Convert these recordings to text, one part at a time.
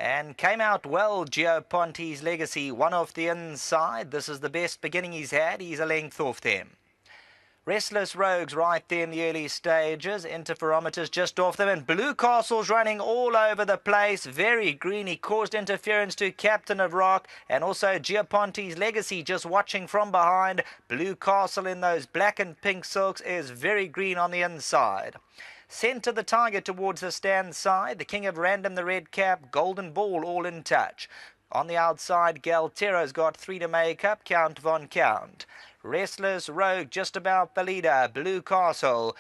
And came out well, Ponte's Legacy, one off the inside. This is the best beginning he's had. He's a length off them. Restless Rogues right there in the early stages. Interferometers just off them. And Blue Castle's running all over the place. Very green. He caused interference to Captain of Rock. And also Ponte's Legacy just watching from behind. Blue Castle in those black and pink silks is very green on the inside. Centre the Tiger towards the stand side. The King of Random, the red cap. Golden Ball all in touch. On the outside, Galtero's got 3 to make up. Count Von Count. Restless Rogue just about the leader. Blue Castle.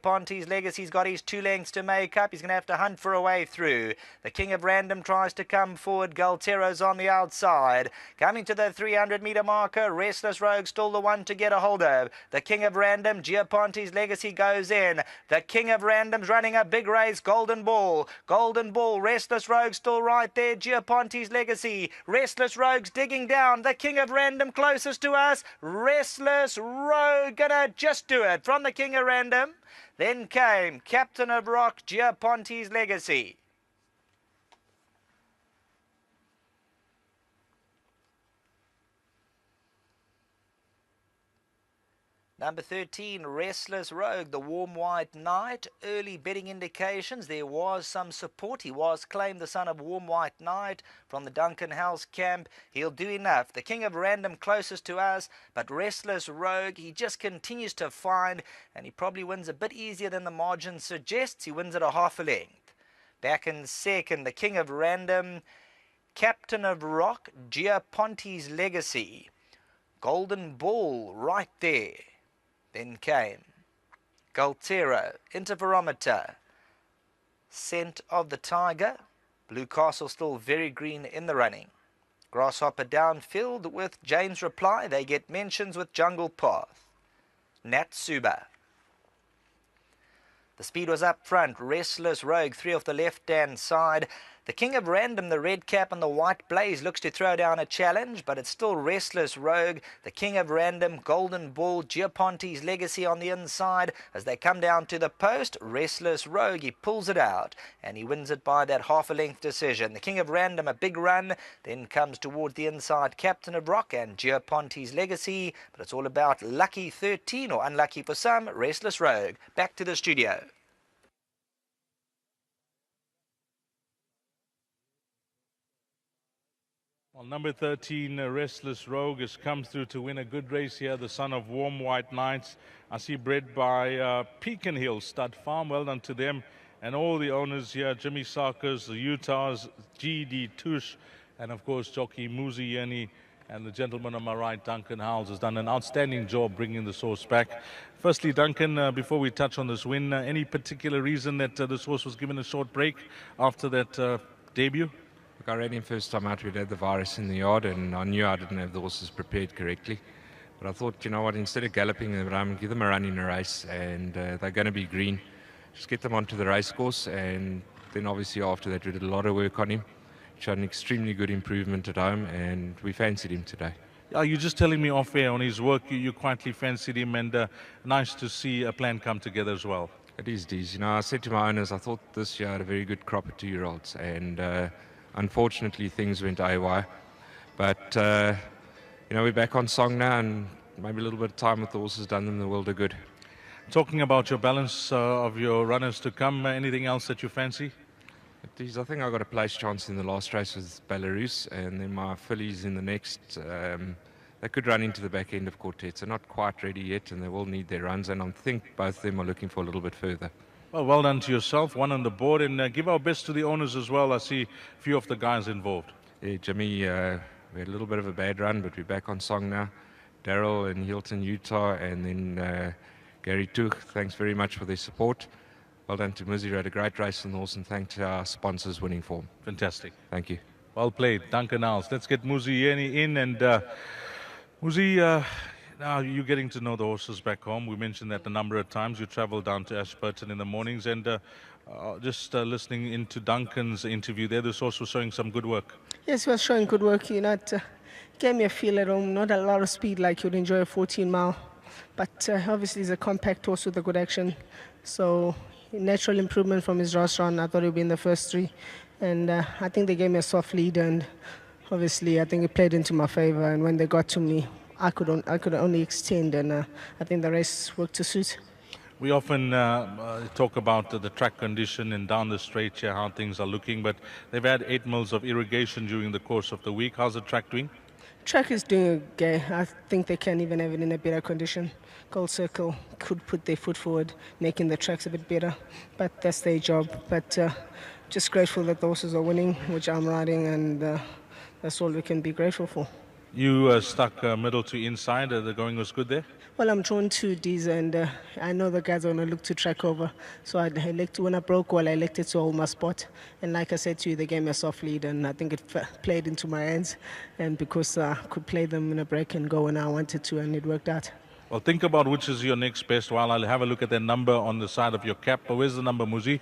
Ponte's Legacy's got his 2 lengths to make up. He's going to have to hunt for a way through. The King of Random tries to come forward. Galtero's on the outside. Coming to the 300-metre marker. Restless Rogue still the one to get a hold of. The King of Random. Ponte's Legacy goes in. The King of Random's running a big race. Golden Ball. Golden Ball. Restless Rogue still right there. Ponte's Legacy. Restless Rogue's digging down. The King of Random closest to us. Restless Rogue gonna just do it from the King of Random. Then came Captain of Rock, Ponte's Legacy. Number 13, Restless Rogue, the Warm White Knight. Early betting indications, there was some support. He was claimed the son of Warm White Knight from the Duncan House camp. He'll do enough. The King of Random closest to us, but Restless Rogue, he just continues to find, and he probably wins a bit easier than the margin suggests. He wins at a half a length. Back in second, the King of Random, Captain of Rock, Ponte's Legacy. Golden Ball right there. Then came Galtero, Interferometer, Scent of the Tiger. Blue Castle still very green in the running. Grasshopper downfield with James Reply. They get mentions with Jungle Path. Natsuba. The speed was up front. Restless Rogue, 3 off the left-hand side. The King of Random, the red cap and the white blaze, looks to throw down a challenge, but it's still Restless Rogue. The King of Random, Golden Ball, Ponte's Legacy on the inside. As they come down to the post, Restless Rogue, he pulls it out, and he wins it by that half a length decision. The King of Random, a big run, then comes towards the inside, Captain of Rock and Ponte's Legacy, but it's all about lucky 13, or unlucky for some, Restless Rogue. Back to the studio. Well, number 13, Restless Rogue, has come through to win a good race here, the son of Warm White Knights. I see bred by Pecan Hill Stud Farm. Well done to them and all the owners here, Jimmy Sarkers, the Utahs, G.D. Tush, and of course jockey Muzi Yeni, and the gentleman on my right, Duncan Howells, has done an outstanding job bringing the horse back. Firstly, Duncan, before we touch on this win, any particular reason that this horse was given a short break after that debut? Look, I ran him first time out. We'd had the virus in the yard, and I knew I didn't have the horses prepared correctly. But I thought, you know what, instead of galloping them around, give them a run in a race, and they're going to be green. Just get them onto the race course, and then obviously after that we did a lot of work on him. Showed an extremely good improvement at home, and we fancied him today. Are you just telling me off air on his work, you quietly fancied him, and nice to see a plan come together as well? It is, Deez. You know, I said to my owners, I thought this year I had a very good crop of 2-year-olds, and unfortunately, things went AWY. But, you know, we're back on song now, and maybe a little bit of time with the horses done them the world of good. Talking about your balance of your runners to come, anything else that you fancy? I think I got a place chance in the last race with Belarus, and then my fillies in the next. They could run into the back end of quartets. They're not quite ready yet, and they will need their runs, and I think both of them are looking for a little bit further. Well done to yourself, one on the board, and give our best to the owners as well. I see a few of the guys involved. Yeah, Jimmy, we had a little bit of a bad run, but we're back on song now. Daryl in Hilton, Utah, and then Gary Tuch, thanks very much for their support. Well done to Muzi, had a great race on the horse, and thanks to our sponsors winning form. Fantastic. Thank you. Well played, Duncan Howells. Let's get Muzi Yeni in, and Muzi, now you're getting to know the horses back home. We mentioned that a number of times. You travel down to Ashburton in the mornings, and just listening into Duncan's interview there, this horse was showing some good work. Yes, he was showing good work. You know, it gave me a feel at home. Not a lot of speed like you'd enjoy a 14-mile, but obviously he's a compact horse with a good action. So natural improvement from his last run. I thought he would be in the first 3. and I think they gave me a soft lead, and obviously I think it played into my favor. And when they got to me, I could only extend, and I think the race worked to suit. We often talk about the track condition and down the straight here, how things are looking, but they've had 8 mils of irrigation during the course of the week. How's the track doing? Track is doing okay. I think they can even have it in a better condition. Gold Circle could put their foot forward, making the tracks a bit better, but that's their job. But just grateful that the horses are winning, which I'm riding, and that's all we can be grateful for. You stuck middle to inside. The going was good there? Well, I'm drawn to these, and I know the guys are going to look to track over. So I elected, when I broke well, I elected to hold my spot. And like I said to you, they gave me a soft lead, and I think it played into my hands. And because I could play them in a break and go when I wanted to, and it worked out. Well, think about which is your next best while I'll have a look at that number on the side of your cap. But where's the number, Muzi?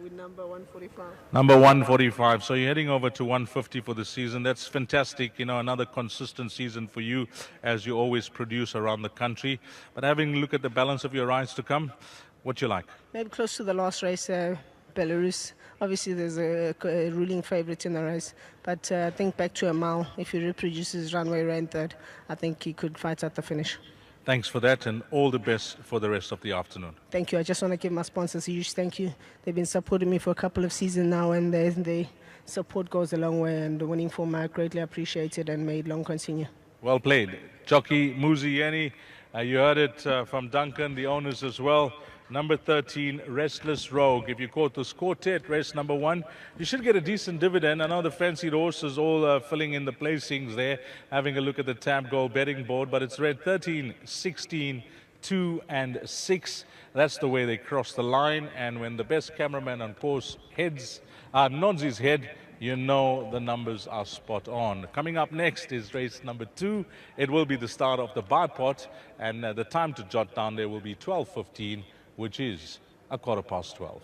With number 145. Number 145. So you're heading over to 150 for the season. That's fantastic. You know, another consistent season for you as you always produce around the country. But having a look at the balance of your rides to come, what you like? Maybe close to the last race, Belarus. Obviously, there's a ruling favourite in the race. But I think back to a mile, if he reproduces runway ran third, I think he could fight at the finish. Thanks for that, and all the best for the rest of the afternoon. Thank you. I just want to give my sponsors a huge thank you. They've been supporting me for a couple of seasons now, and their support goes a long way, and the winning form I greatly appreciate it, and may it long continue. Well played. Jockey Muzi Yeni, you heard it from Duncan, the owners as well. Number 13, Restless Rogue. If you caught this quartet, race number 1, you should get a decent dividend. I know the fancied horses all filling in the placings there, having a look at the tab goal betting board, but it's red 13, 16, 2 and 6. That's the way they cross the line, and when the best cameraman on course nods his head, you know the numbers are spot on. Coming up next is race number 2. It will be the start of the bipod, and the time to jot down there will be 12:15, which is 12:15.